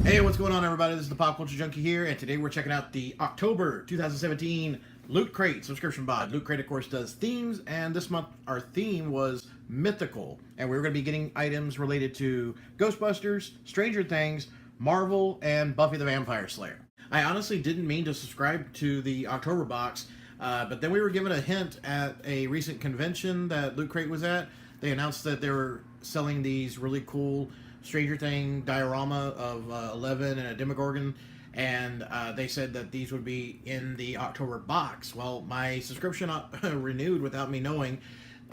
Hey, what's going on, everybody? This is the Pop-Culture Junkie here, and today we're checking out the October 2017 Loot Crate subscription box. Loot Crate, of course, does themes, and this month our theme was Mythical, and we were going to be getting items related to Ghostbusters, Stranger Things, Marvel, and Buffy the Vampire Slayer. I honestly didn't mean to subscribe to the October box, but then we were given a hint at a recent convention that Loot Crate was at. They announced that they were selling these really cool Stranger Thing diorama of 11 and a Demogorgon, and they said that these would be in the October box. Well, my subscription renewed without me knowing,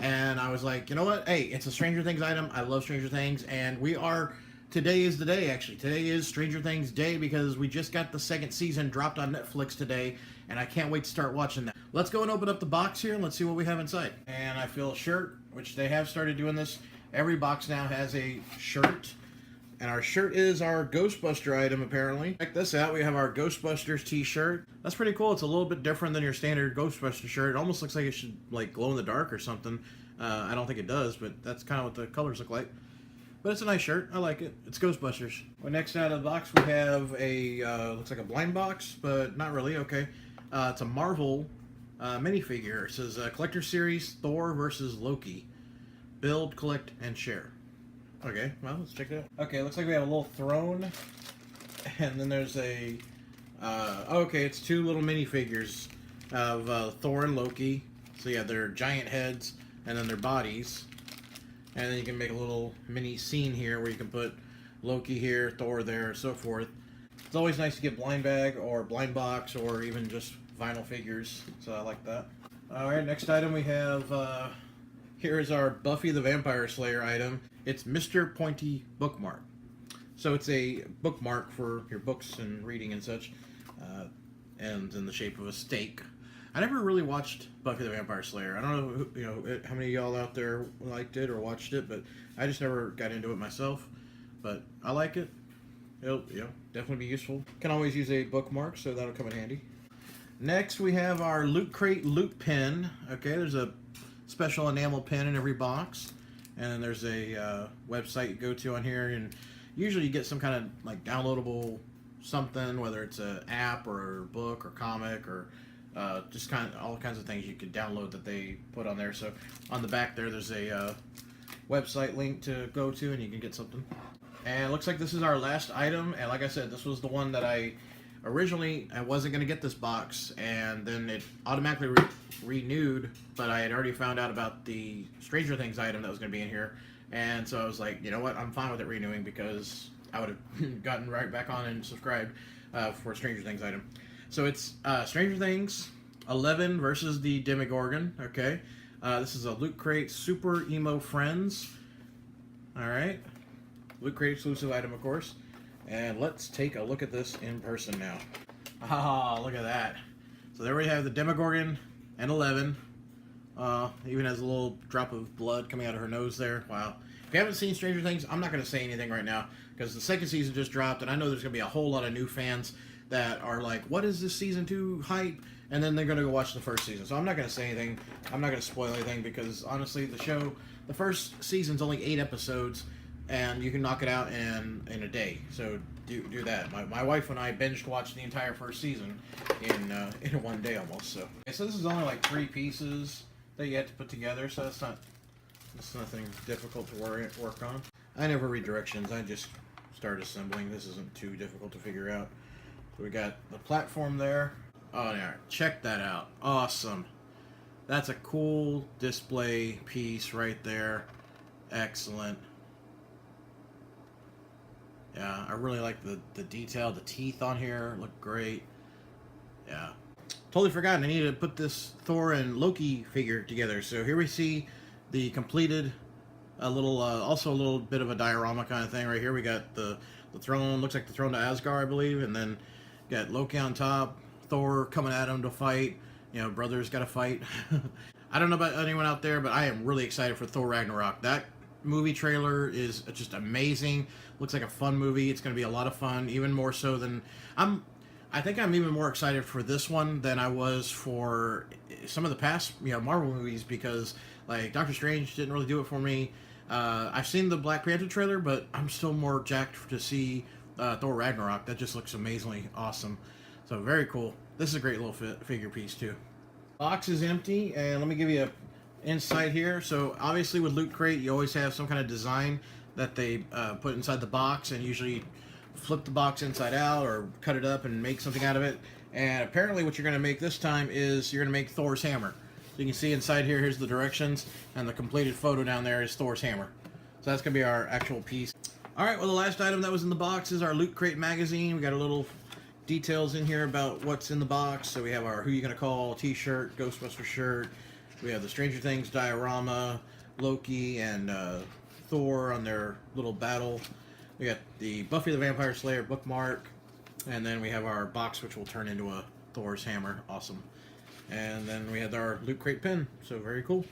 and I was like, you know what? Hey, it's a Stranger Things item. I love Stranger Things, and today is the day, actually. Today is Stranger Things Day because we just got the second season dropped on Netflix today, and I can't wait to start watching that. Let's go and open up the box here, and let's see what we have inside. And I feel a shirt, which they have started doing this. Every box now has a shirt. And our shirt is our Ghostbuster item, apparently. Check this out. We have our Ghostbusters t-shirt. That's pretty cool. It's a little bit different than your standard Ghostbuster shirt. It almost looks like it should like glow in the dark or something. I don't think it does, but that's kind of what the colors look like. But it's a nice shirt. I like it. It's Ghostbusters. Well, next out of the box, we have a, looks like a blind box, but not really. Okay. It's a Marvel minifigure. It says Collector Series Thor versus Loki. Build, collect, and share. Okay, well, let's check it out. Okay, looks like we have a little throne, and then there's a, okay, it's two little minifigures of Thor and Loki. So yeah, their giant heads, and then their bodies. And then you can make a little mini scene here where you can put Loki here, Thor there, and so forth. It's always nice to get blind bag, or blind box, or even just vinyl figures, so I like that. Alright, next item we have, here is our Buffy the Vampire Slayer item. It's Mr. Pointy Bookmark. So it's a bookmark for your books and reading and such, and in the shape of a steak. I never really watched Buffy the Vampire Slayer. I don't know, how many of y'all out there liked it or watched it, but I just never got into it myself. But I like it. It'll, definitely be useful. Can always use a bookmark, so that'll come in handy. Next, we have our Loot Crate Loot Pin. Okay, there's a special enamel pin in every box. And then there's a website you go to on here, and usually you get some kind of like downloadable something, whether it's an app or a book or comic or just kind of all kinds of things you could download that they put on there. So on the back there's a website link to go to, and you can get something. And it looks like this is our last item, and like I said, this was the one that I wasn't going to get this box, and then it automatically renewed, but I had already found out about the Stranger Things item that was going to be in here, and so I was like, you know what, I'm fine with it renewing because I would have gotten right back on and subscribed for Stranger Things item. So it's Stranger Things 11 versus the Demogorgon, okay? This is a Loot Crate Super Emo Friends. Alright. Loot Crate exclusive item, of course. And let's take a look at this in person now. Ah, look at that. So there we have the Demogorgon and 11. Even has a little drop of blood coming out of her nose there. Wow. If you haven't seen Stranger Things, I'm not going to say anything right now because the second season just dropped, and I know there's going to be a whole lot of new fans that are like, what is this season 2 hype? And then they're going to go watch the first season. So I'm not going to say anything. I'm not going to spoil anything because honestly, the first season's only 8 episodes. And you can knock it out in a day. So do that. My wife and I binged watched the entire first season in one day almost. So this is only like 3 pieces that you have to put together. So it's nothing difficult to work on. I never read directions. I just start assembling. This isn't too difficult to figure out. So we got the platform there. Oh yeah, check that out. Awesome. That's a cool display piece right there. Excellent. Yeah, I really like the detail. The teeth on here look great. Yeah. Totally forgotten. I need to put this Thor and Loki figure together. So here we see the completed, also a little bit of a diorama kind of thing. Right here we got the throne. Looks like the throne to Asgard, I believe. And then got Loki on top. Thor coming at him to fight. Brothers got to fight. I don't know about anyone out there, but I am really excited for Thor Ragnarok. That movie trailer is just amazing. Looks like a fun movie. It's going to be a lot of fun, even more so than I think I'm even more excited for this one than I was for some of the past Marvel movies, because like Doctor Strange didn't really do it for me. I've seen the Black Panther trailer, but I'm still more jacked to see Thor Ragnarok. That just looks amazingly awesome. So very cool. This is a great little figure piece too. Box is empty, and let me give you a insight here. So obviously with Loot Crate, you always have some kind of design that they put inside the box, and usually flip the box inside out or cut it up and make something out of it. And apparently what you're going to make this time is you're going to make Thor's hammer. So you can see inside here, here's the directions, and the completed photo down there is Thor's hammer. So that's going to be our actual piece. Alright, well the last item that was in the box is our Loot Crate magazine. We got a little details in here about what's in the box. So we have our Who You Gonna Call t-shirt, Ghostbuster shirt. We have the Stranger Things diorama, Loki and Thor on their little battle. We got the Buffy the Vampire Slayer bookmark. And then we have our box, which will turn into a Thor's hammer. Awesome. And then we had our Loot Crate pin. So very cool.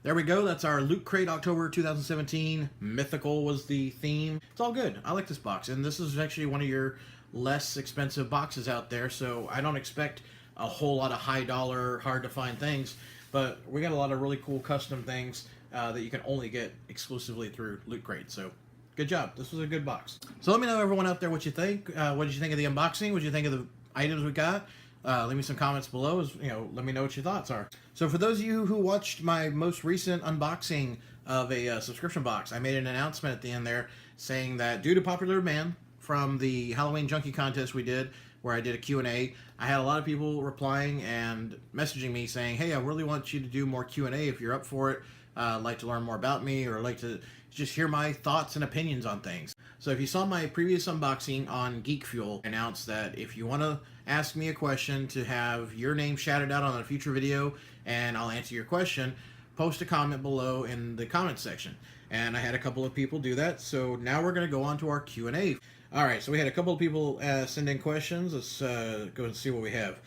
There we go. That's our Loot Crate October 2017. Mythical was the theme. It's all good. I like this box. And this is actually one of your less expensive boxes out there. So I don't expect a whole lot of high dollar, hard to find things. But we got a lot of really cool custom things that you can only get exclusively through Loot Crate. So good job. This was a good box. So let me know, everyone out there, what you think. What did you think of the unboxing? What did you think of the items we got? Leave me some comments below. Let me know what your thoughts are. So for those of you who watched my most recent unboxing of a subscription box, I made an announcement at the end there saying that due to popular demand from the Halloween Junkie contest we did, where I did a Q&A, I had a lot of people replying and messaging me saying, hey, I really want you to do more Q&A if you're up for it. I'd like to learn more about me, or like to just hear my thoughts and opinions on things. So if you saw my previous unboxing on Geek Fuel, I announced that if you want to ask me a question to have your name shouted out on a future video and I'll answer your question, post a comment below in the comment section. And I had a couple of people do that, so now we're going to go on to our Q&A. Alright, so we had a couple of people send in questions. Let's go and see what we have.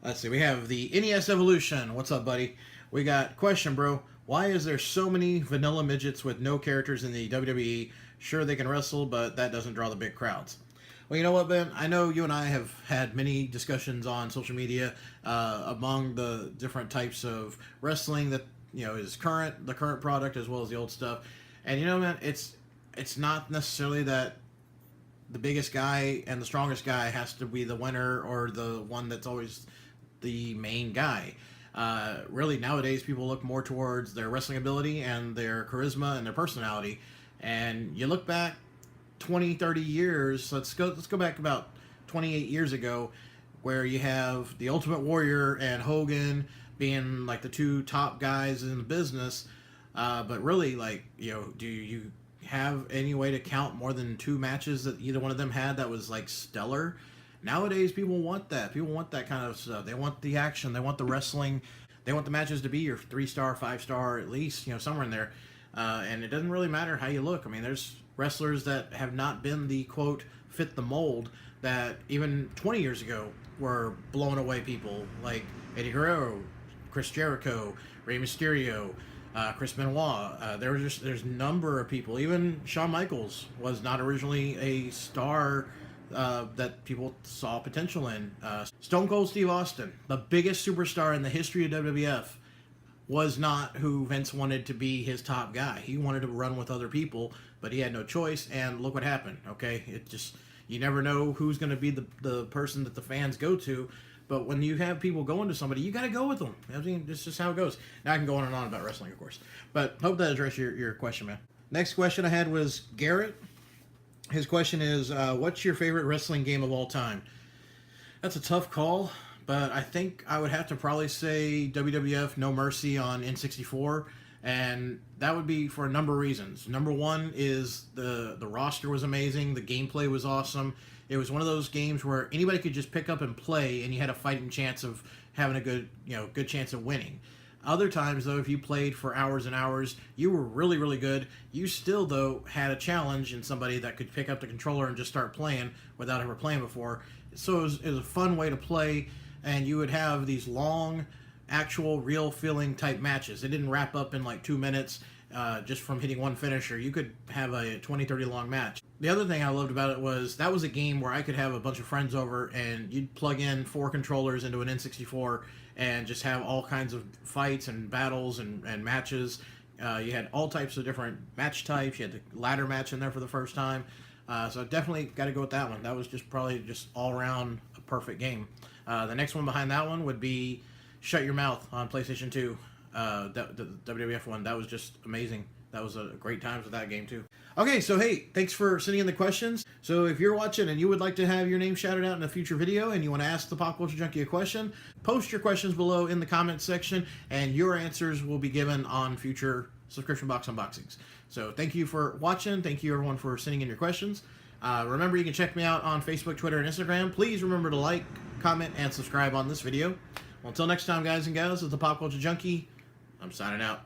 Let's see, we have the NES Evolution. What's up, buddy? We got, question, bro. Why is there so many vanilla midgets with no characters in the WWE? Sure, they can wrestle, but that doesn't draw the big crowds. Well, you know what, Ben? I know you and I have had many discussions on social media among the different types of wrestling that, is the current product as well as the old stuff. And, man, it's not necessarily that the biggest guy and the strongest guy has to be the winner or the one that's always the main guy. Really, nowadays, people look more towards their wrestling ability and their charisma and their personality. And you look back 20, 30 years, let's go back about 28 years ago, where you have the Ultimate Warrior and Hogan being like the two top guys in the business. But really, do you have any way to count more than 2 matches that either one of them had that was like stellar? Nowadays, people want that. People want that kind of stuff. They want the action. They want the wrestling. They want the matches to be your 3-star, 5-star, at least, somewhere in there. And it doesn't really matter how you look. I mean, there's wrestlers that have not been the, quote, fit the mold that even 20 years ago were blowing away people, like Eddie Guerrero, Chris Jericho, Rey Mysterio, Chris Benoit. There's a number of people. Even Shawn Michaels was not originally a star that people saw potential in. Stone Cold Steve Austin, the biggest superstar in the history of WWF, was not who Vince wanted to be his top guy. He wanted to run with other people, but he had no choice, and look what happened, okay? You never know who's going to be the person that the fans go to, but when you have people going to somebody, you got to go with them. I mean, it's just how it goes. Now I can go on and on about wrestling, of course, but hope that addressed your question, man. Next question I had was Garrett. His question is, what's your favorite wrestling game of all time? That's a tough call, but I think I would have to probably say WWF No Mercy on N64, and that would be for a number of reasons. Number one is the roster was amazing, the gameplay was awesome. It was one of those games where anybody could just pick up and play, and you had a fighting chance of having a good chance of winning. Other times, though, if you played for hours and hours, you were really, really good. You still, though, had a challenge in somebody that could pick up the controller and just start playing without ever playing before. So it was a fun way to play, and you would have these long, actual, real-feeling type matches. It didn't wrap up in like 2 minutes just from hitting one finisher. You could have a 20, 30 long match. The other thing I loved about it was that was a game where I could have a bunch of friends over, and you'd plug in 4 controllers into an N64 and just have all kinds of fights and battles and matches. You had all types of different match types. You had the ladder match in there for the first time. So definitely got to go with that one. That was probably all around a perfect game. The next one behind that one would be Shut Your Mouth on PlayStation 2. The WWF one, that was just amazing. That was a great times with that game too. Okay, so hey, thanks for sending in the questions. So if you're watching and you would like to have your name shouted out in a future video and you want to ask the Pop Culture Junkie a question, post your questions below in the comments section and your answers will be given on future subscription box unboxings. So thank you for watching. Thank you everyone for sending in your questions. Remember, you can check me out on Facebook, Twitter, and Instagram. Please remember to like, comment, and subscribe on this video. Well, until next time, guys and gals, it's the Pop Culture Junkie. I'm signing out.